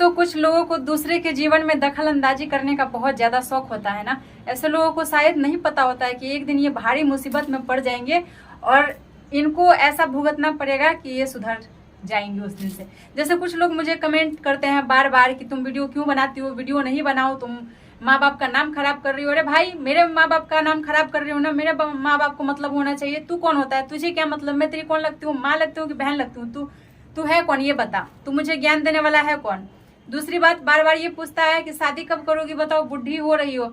दोस्तों, कुछ लोगों को दूसरे के जीवन में दखल अंदाजी करने का बहुत ज्यादा शौक होता है ना। ऐसे लोगों को शायद नहीं पता होता है कि एक दिन ये भारी मुसीबत में पड़ जाएंगे और इनको ऐसा भुगतना पड़ेगा कि ये सुधर जाएंगे उस दिन से। जैसे कुछ लोग मुझे कमेंट करते हैं बार बार कि तुम वीडियो क्यों बनाती हो, वीडियो नहीं बनाओ, तुम माँ बाप का नाम खराब कर रही हो। अरे भाई, मेरे माँ बाप का नाम खराब कर रही हो ना, मेरे माँ बाप को मतलब होना चाहिए। तू कौन होता है, तुझे क्या मतलब, मैं तेरी कौन लगती हूँ, माँ लगती हूँ कि बहन लगती हूँ? तू है कौन, ये बता। तू मुझे ज्ञान देने वाला है कौन? दूसरी बात, बार बार ये पूछता है कि शादी कब करोगी, बताओ, बुढ़ी हो रही हो।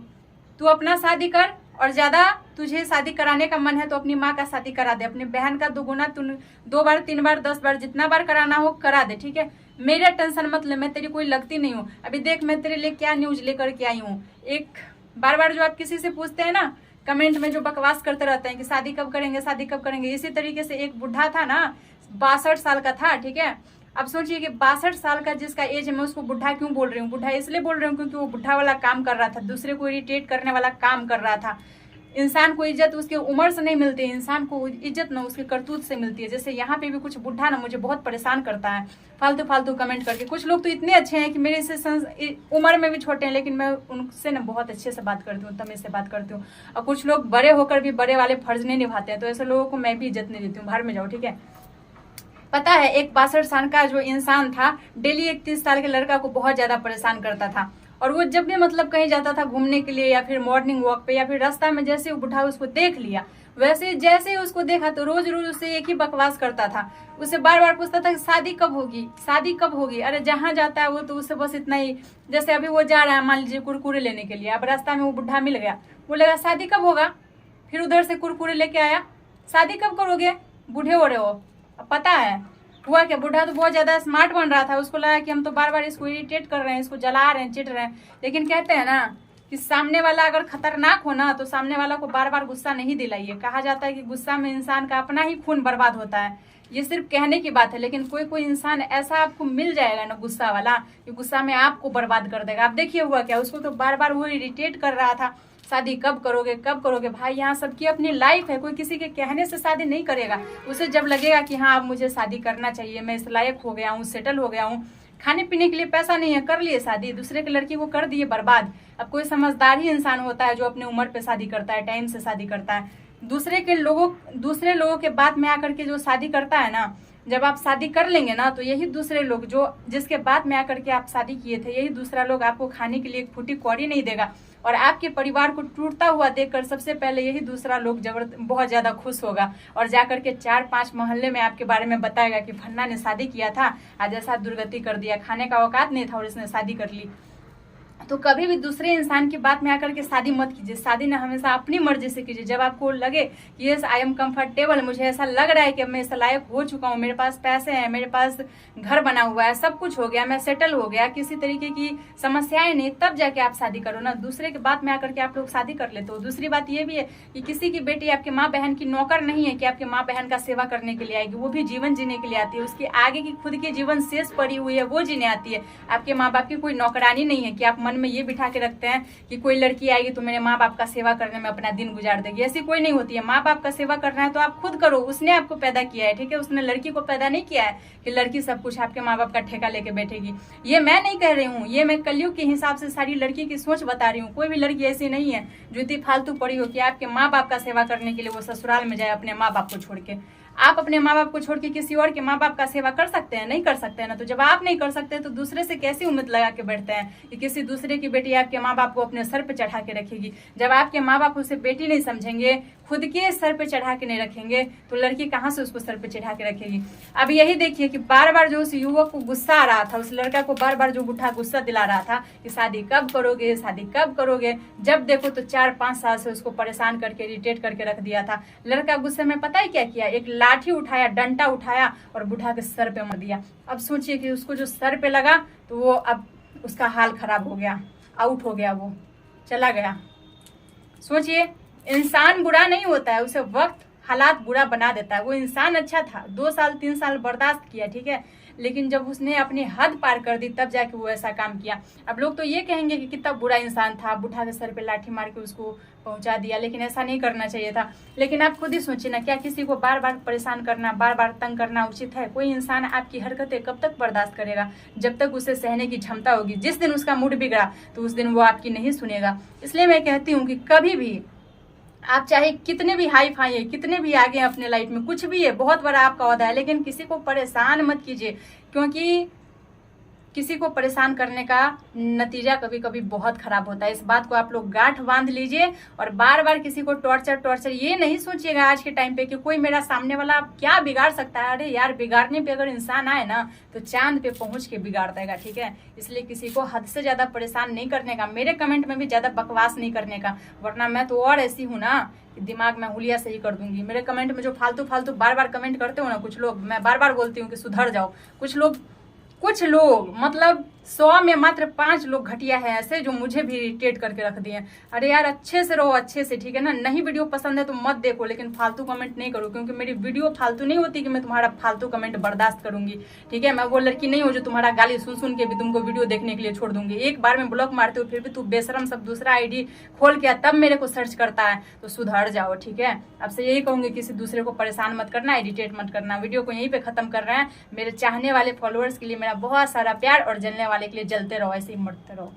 तू अपना शादी कर, और ज्यादा तुझे शादी कराने का मन है तो अपनी माँ का शादी करा दे, अपनी बहन का दुगुना, तू 2 बार 3 बार 10 बार जितना बार कराना हो करा दे, ठीक है। मेरा टेंशन मत ले, मैं तेरी कोई लगती नहीं हूँ। अभी देख मैं तेरे लिए क्या न्यूज लेकर के आई हूँ। एक बार बार जो आप किसी से पूछते हैं ना कमेंट में, जो बकवास करते रहते हैं कि शादी कब करेंगे, शादी कब करेंगे, इसी तरीके से एक बुढ़ा था ना, 62 साल का था, ठीक है। अब सोचिए कि 62 साल का जिसका एज है, मैं उसको बुढ़ा क्यों बोल रही हूँ? बुढ़ा इसलिए बोल रही हूँ क्योंकि वो बुढ़ा वाला काम कर रहा था, दूसरे को इरिटेट करने वाला काम कर रहा था। इंसान को इज्जत उसके उम्र से नहीं मिलती है, इंसान को इज्जत ना उसके करतूत से मिलती है। जैसे यहाँ पे भी कुछ बुढ़ा ना मुझे बहुत परेशान करता है फालतू फालतू कमेंट करके। कुछ लोग तो इतने अच्छे हैं कि मेरे से उम्र में भी छोटे हैं, लेकिन मैं उनसे ना बहुत अच्छे से बात करती हूँ, तमीज से बात करती हूँ। और कुछ लोग बड़े होकर भी बड़े वाले फर्ज नहीं निभाते हैं, तो ऐसे लोगों को मैं भी इज्जत नहीं देती हूँ, बाहर में जाओ, ठीक है। पता है, एक 62 साल का जो इंसान था डेली एक 30 साल के लड़का को बहुत ज्यादा परेशान करता था। और वो जब भी मतलब कहीं जाता था घूमने के लिए या फिर मॉर्निंग वॉक पे या फिर रास्ता में, जैसे वो बुढ़ा उसको देख लिया, वैसे जैसे ही उसको देखा तो रोज रोज उससे एक ही बकवास करता था। उसे बार बार पूछता था कि शादी कब होगी, शादी कब होगी। अरे जहां जाता है वो तो उससे बस इतना ही, जैसे अभी वो जा रहा है मान लीजिए कुरकुरे लेने के लिए, अब रास्ता में वो बुढ़ा मिल गया, वो लगा शादी कब होगा, फिर उधर से कुरकुरे लेके आया, शादी कब करोगे, बूढ़े हो रहे हो। अब पता है हुआ क्या, बुढ़ा तो बहुत ज्यादा स्मार्ट बन रहा था, उसको लगा कि हम तो बार बार इसको इरिटेट कर रहे हैं, इसको जला रहे हैं, चिढ़ रहे हैं। लेकिन कहते हैं ना कि सामने वाला अगर खतरनाक हो ना तो सामने वाला को बार बार गुस्सा नहीं दिलाइए। कहा जाता है कि गुस्सा में इंसान का अपना ही खून बर्बाद होता है। ये सिर्फ कहने की बात है, लेकिन कोई कोई इंसान ऐसा आपको मिल जाएगा ना गुस्सा वाला, कि गुस्सा में आपको बर्बाद कर देगा। आप देखिए हुआ क्या, उसको तो बार बार वो इरिटेट कर रहा था, शादी कब करोगे, कब करोगे। भाई, यहाँ सबकी अपनी लाइफ है, कोई किसी के कहने से शादी नहीं करेगा। उसे जब लगेगा कि हाँ अब मुझे शादी करना चाहिए, मैं इस लायक हो गया हूँ, सेटल हो गया हूँ, खाने पीने के लिए पैसा नहीं है, कर लिए शादी, दूसरे के लड़की को कर दिए बर्बाद। अब कोई समझदार ही इंसान होता है जो अपनी उम्र पे शादी करता है, टाइम से शादी करता है। दूसरे लोगों के बात में आकर के जो शादी करता है ना, जब आप शादी कर लेंगे ना तो यही दूसरे लोग जो जिसके बाद में आकर के आप शादी किए थे, यही दूसरा लोग आपको खाने के लिए एक फूटी कौड़ी नहीं देगा। और आपके परिवार को टूटता हुआ देखकर सबसे पहले यही दूसरा लोग बहुत ज्यादा खुश होगा और जाकर के 4-5 मोहल्ले में आपके बारे में बताएगा कि फन्ना ने शादी किया था, आज ऐसा दुर्गति कर दिया, खाने का औकात नहीं था और इसने शादी कर ली। तो कभी भी दूसरे इंसान की बात में आकर के शादी मत कीजिए। शादी ना हमेशा अपनी मर्जी से कीजिए। जब आपको लगे कि यस आई एम कंफर्टेबल, मुझे ऐसा लग रहा है कि अब मैं इस लायक हो चुका हूँ, मेरे पास पैसे हैं, मेरे पास घर बना हुआ है, सब कुछ हो गया, मैं सेटल हो गया, किसी तरीके की समस्याएं नहीं, तब जाके आप शादी करो ना। दूसरे के बात में आकर के आप लोग शादी कर लेते हो। दूसरी बात ये भी है कि किसी की बेटी आपके माँ बहन की नौकर नहीं है कि आपके माँ बहन का सेवा करने के लिए आएगी। वो भी जीवन जीने के लिए आती है, उसकी आगे की खुद की जीवन शेष पड़ी हुई है, वो जीने आती है। आपके माँ बाप की कोई नौकरानी नहीं है कि आप मन में ये बिठा के रखते हैं कि कोई लड़की आएगी तो मेरे माँ बाप का सेवा करने में अपना दिन गुजार देगी। ऐसी कोई नहीं होती है। माँ बाप का सेवा करना है तो आप खुद करो, उसने आपको पैदा किया है, ठीक है। उसने लड़की को पैदा नहीं किया है कि लड़की सब कुछ आपके माँ बाप का ठेका लेके बैठेगी। ये मैं नहीं कह रही हूँ, ये मैं कलयुग के हिसाब से सारी लड़की की सोच बता रही हूँ। कोई भी लड़की ऐसी नहीं है जो इतनी फालतू पड़ी हो कि आपके माँ बाप का सेवा करने के लिए वो ससुराल में जाए अपने माँ बाप को छोड़ के। आप अपने माँ बाप को छोड़ के किसी और के माँ बाप का सेवा कर सकते हैं? नहीं कर सकते हैं ना। तो जब आप नहीं कर सकते तो दूसरे से कैसी उम्मीद लगा के बैठते हैं कि किसी दूसरे की बेटी आपके माँ बाप को अपने सर पे चढ़ा के रखेगी? जब आपके माँ बाप उसे बेटी नहीं समझेंगे, खुद के सर पे चढ़ा के नहीं रखेंगे, तो लड़की कहाँ से उसको सर पे चढ़ा के रखेगी? अब यही देखिए कि बार बार जो उस युवक को गुस्सा आ रहा था, उस लड़का को बार बार जो बुढ़ा गुस्सा दिला रहा था कि शादी कब करोगे, शादी कब करोगे, जब देखो तो 4-5 साल से उसको परेशान करके इरिटेट करके रख दिया था। लड़का गुस्से में पता ही क्या किया, एक लाठी उठाया, डंडा उठाया और बुढ़ा के सर पे मार दिया। अब सोचिए कि उसको जो सर पे लगा तो वो अब उसका हाल खराब हो गया, आउट हो गया, वो चला गया। सोचिए, इंसान बुरा नहीं होता है, उसे वक्त हालात बुरा बना देता है। वो इंसान अच्छा था, 2 साल 3 साल बर्दाश्त किया, ठीक है, लेकिन जब उसने अपनी हद पार कर दी तब जाके वो ऐसा काम किया। अब लोग तो ये कहेंगे कि कितना बुरा इंसान था, बुढ़ा के सर पे लाठी मार के उसको पहुंचा दिया, लेकिन ऐसा नहीं करना चाहिए था। लेकिन आप खुद ही सोचिए ना, क्या किसी को बार बार परेशान करना, बार बार तंग करना उचित है? कोई इंसान आपकी हरकतें कब तक बर्दाश्त करेगा? जब तक उसे सहने की क्षमता होगी। जिस दिन उसका मूड बिगड़ा तो उस दिन वो आपकी नहीं सुनेगा। इसलिए मैं कहती हूँ कि कभी भी आप चाहे कितने भी हाई फाई है, कितने भी आगे हैं अपने लाइफ में, कुछ भी है, बहुत बड़ा आपका ओहदा है, लेकिन किसी को परेशान मत कीजिए, क्योंकि किसी को परेशान करने का नतीजा कभी कभी बहुत खराब होता है। इस बात को आप लोग गांठ बांध लीजिए और बार बार किसी को टॉर्चर ये नहीं सोचिएगा आज के टाइम पे कि कोई मेरा सामने वाला क्या बिगाड़ सकता है। अरे यार, बिगाड़ने पे अगर इंसान आए ना तो चांद पे पहुंच के बिगाड़ देगा, ठीक है? इसलिए किसी को हद से ज्यादा परेशान नहीं करने का, मेरे कमेंट में भी ज्यादा बकवास नहीं करने का, वरना मैं तो और ऐसी हूँ ना कि दिमाग में हुलिया सही कर दूंगी। मेरे कमेंट में जो फालतू बार बार कमेंट करते हो ना कुछ लोग, मैं बार बार बोलती हूँ कि सुधर जाओ। कुछ लोग मतलब 100 में मात्र 5 लोग घटिया है ऐसे जो मुझे भी इरिटेट करके रख दिए। अरे यार, अच्छे से रहो, अच्छे से, ठीक है ना? नहीं वीडियो पसंद है तो मत देखो, लेकिन फालतू कमेंट नहीं करो, क्योंकि मेरी वीडियो फालतू नहीं होती कि मैं तुम्हारा फालतू कमेंट बर्दाश्त करूंगी, ठीक है? मैं वो लड़की नहीं हूँ जो तुम्हारा गाली सुन के भी तुमको वीडियो देखने के लिए छोड़ दूंगी। एक बार में ब्लॉक मारते हो फिर भी तू बेशरम सब दूसरा आईडी खोल के तब मेरे को सर्च करता है, तो सुधर जाओ, ठीक है? अब से यही कहूंगी, किसी दूसरे को परेशान मत करना, इरिटेट मत करना। वीडियो को यहीं पे खत्म कर रहे हैं। मेरे चाहने वाले फॉलोअर्स के लिए मेरा बहुत सारा प्यार और जलने वाले के लिए जलते रहो, ऐसे ही मरते रहो।